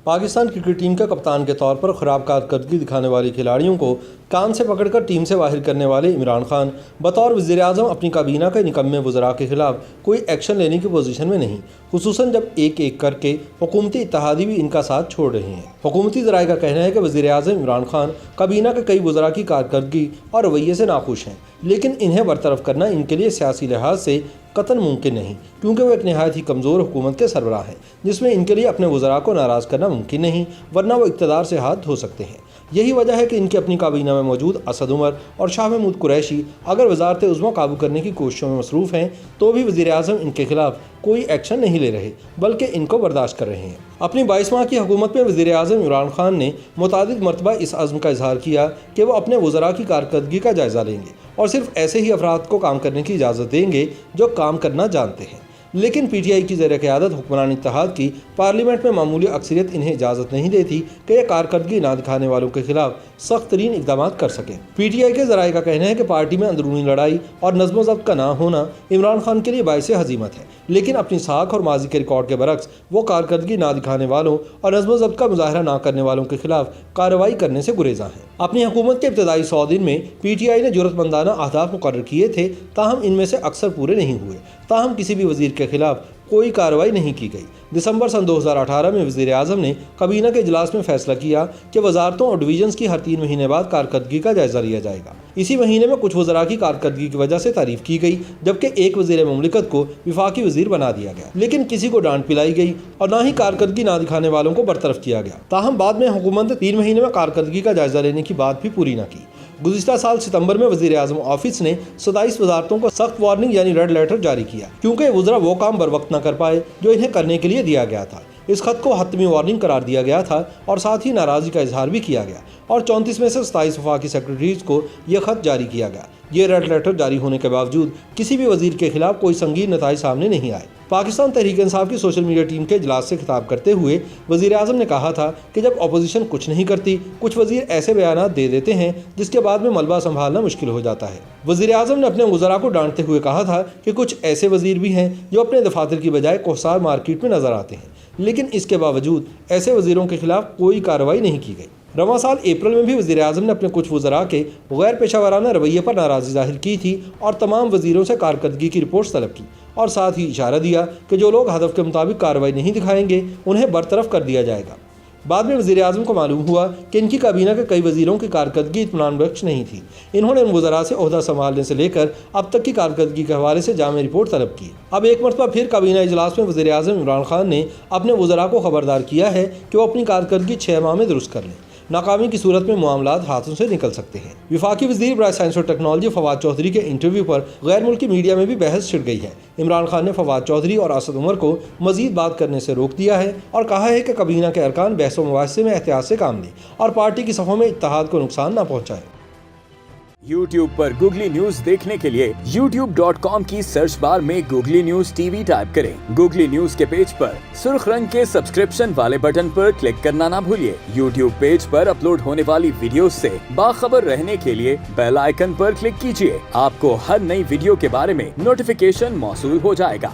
Pakistan cricket team کے کپتان کے طور پر خراب کارکردگی دکھانے والے کھلاڑیوں کو کان سے پکڑ کر ٹیم سے باہر کرنے والے عمران خان بطور وزیر اعظم اپنی کابینہ کے نکمے وزراء کے خلاف کوئی ایکشن لینے کی پوزیشن میں نہیں، خصوصاً جب ایک ایک کر کے حکومتی اتحادی بھی ان کا ساتھ چھوڑ رہے ہیں۔ حکومتی ذرائع کا کہنا ہے کہ وزیر اعظم عمران خان کابینہ کے کئی وزراء کی کارکردگی اور رویے سے ناخوش ہیں، لیکن انہیں برطرف کرنا ان کے لیے سیاسی لحاظ سے قطعاً ممکن نہیں، کیونکہ وہ ایک نہایت ہی کمزور حکومت کے سربراہ ہیں، جس میں ان کے لیے اپنے وزراء کو ناراض کرنا ممکن نہیں، ورنہ وہ اقتدار سے ہاتھ دھو سکتے ہیں۔ یہی وجہ ہے کہ ان کی اپنی کابینہ میں موجود اسد عمر اور شاہ محمود قریشی اگر وزارت عظمیٰ قابو کرنے کی کوششوں میں مصروف ہیں تو بھی وزیر اعظم ان کے خلاف کوئی ایکشن نہیں لے رہے، بلکہ ان کو برداشت کر رہے ہیں۔ اپنی 22 ماہ کی حکومت میں وزیر اعظم عمران خان نے متعدد مرتبہ اس عزم کا اظہار کیا کہ وہ اپنے وزراء کی کارکردگی کا جائزہ لیں گے اور صرف ایسے ہی افراد کو کام کرنے کی اجازت دیں گے جو کام کرنا جانتے ہیں، لیکن پی ٹی آئی کی زیر قیادت حکمران اتحاد کی پارلیمنٹ میں معمولی اکثریت انہیں اجازت نہیں دیتی کہ یہ کارکردگی نہ دکھانے والوں کے خلاف سخت ترین اقدامات کر سکیں۔ پی ٹی آئی کے ذرائع کا کہنا ہے کہ پارٹی میں اندرونی لڑائی اور نظم و ضبط کا نہ ہونا عمران خان کے لیے باعث ہزیمت ہے، لیکن اپنی ساکھ اور ماضی کے ریکارڈ کے برعکس وہ کارکردگی نہ دکھانے والوں اور نظم و ضبط کا مظاہرہ نہ کرنے والوں کے خلاف کارروائی کرنے سے گریزاں ہیں۔ اپنی حکومت کے ابتدائی 100 دن میں پی ٹی آئی نے جرأت مندانہ اہداف مقرر کیے تھے، تاہم ان میں سے اکثر پورے نہیں ہوئے، تاہم کسی بھی وزیر کے خلاف کوئی کارروائی نہیں کی گئی۔ دسمبر سن 2018 میں وزیر اعظم نے کابینہ کے اجلاس میں فیصلہ کیا کہ وزارتوں اور ڈویژنز کی ہر 3 مہینے بعد کارکردگی کا جائزہ لیا جائے گا۔ اسی مہینے میں کچھ وزراء کی کارکردگی کی وجہ سے تعریف کی گئی، جبکہ ایک وزیر مملکت کو وفاقی وزیر بنا دیا گیا، لیکن کسی کو ڈانٹ پلائی گئی اور نہ ہی کارکردگی نہ دکھانے والوں کو برطرف کیا گیا۔ تاہم بعد میں حکومت نے 3 مہینے میں کارکردگی کا جائزہ لینے کی بات بھی پوری نہ کی۔ گزشتہ سال ستمبر میں وزیر اعظم آفس نے 27 وزارتوں کو سخت وارننگ یعنی ریڈ لیٹر جاری کیا، کیونکہ یہ وزراء وہ کام بروقت نہ کر پائے جو انہیں کرنے کے لیے دیا گیا تھا۔ اس خط کو حتمی وارننگ قرار دیا گیا تھا اور ساتھ ہی ناراضگی کا اظہار بھی کیا گیا، اور 34 میں سے 27 وفاقی سیکرٹریز کو یہ خط جاری کیا گیا۔ یہ ریڈ لیٹر جاری ہونے کے باوجود کسی بھی وزیر کے خلاف کوئی سنگین نتائج سامنے نہیں آئے۔ پاکستان تحریک انصاف کی سوشل میڈیا ٹیم کے اجلاس سے خطاب کرتے ہوئے وزیر اعظم نے کہا تھا کہ جب اپوزیشن کچھ نہیں کرتی، کچھ وزیر ایسے بیانات دے دیتے ہیں جس کے بعد میں ملبہ سنبھالنا مشکل ہو جاتا ہے۔ وزیر اعظم نے اپنے وزراء کو ڈانٹتے ہوئے کہا تھا کہ کچھ ایسے وزیر بھی ہیں جو اپنے دفاتر کی بجائے کوہسار مارکیٹ میں نظر آتے ہیں، لیکن اس کے باوجود ایسے وزیروں کے خلاف کوئی کارروائی نہیں کی گئی۔ رواں سال اپریل میں بھی وزیر اعظم نے اپنے کچھ وزراء کے غیر پیشہ ورانہ رویے پر ناراضی ظاہر کی تھی اور تمام وزیروں سے کارکردگی کی رپورٹس طلب کی، اور ساتھ ہی اشارہ دیا کہ جو لوگ ہدف کے مطابق کارروائی نہیں دکھائیں گے انہیں برطرف کر دیا جائے گا۔ بعد میں وزیر اعظم کو معلوم ہوا کہ ان کی کابینہ کے کئی وزیروں کی کارکردگی اطمینان بخش نہیں تھی۔ انہوں نے ان وزراء سے عہدہ سنبھالنے سے لے کر اب تک کی کارکردگی کے حوالے سے جامع رپورٹ طلب کی۔ اب ایک مرتبہ پھر کابینہ اجلاس میں وزیر اعظم عمران خان نے اپنے وزراء کو خبردار کیا ہے کہ وہ اپنی کارکردگی 6 ماہ میں درست کر لیں، ناکامی کی صورت میں معاملات ہاتھوں سے نکل سکتے ہیں۔ وفاقی وزیر برائے سائنس اور ٹیکنالوجی فواد چودھری کے انٹرویو پر غیر ملکی میڈیا میں بھی بحث چھڑ گئی ہے۔ عمران خان نے فواد چودھری اور اسد عمر کو مزید بات کرنے سے روک دیا ہے اور کہا ہے کہ کابینہ کے ارکان بحث و مباحثے میں احتیاط سے کام لیں اور پارٹی کی صفوں میں اتحاد کو نقصان نہ پہنچائیں۔ YouTube پر گوگلی نیوز دیکھنے کے لیے youtube.com کی سرچ بار میں googly news T V type کریں۔ گوگلی نیوز کے پیج پر سرخ رنگ کے سبسکرپشن والے بٹن پر کلک کرنا نہ بھولیے۔ YouTube پیج پر اپلوڈ ہونے والی ویڈیوز سے باخبر رہنے کے لیے بیل آئیکن پر کلک کیجیے۔ آپ کو ہر نئی ویڈیو کے بارے میں نوٹیفیکیشن موصول ہو جائے گا۔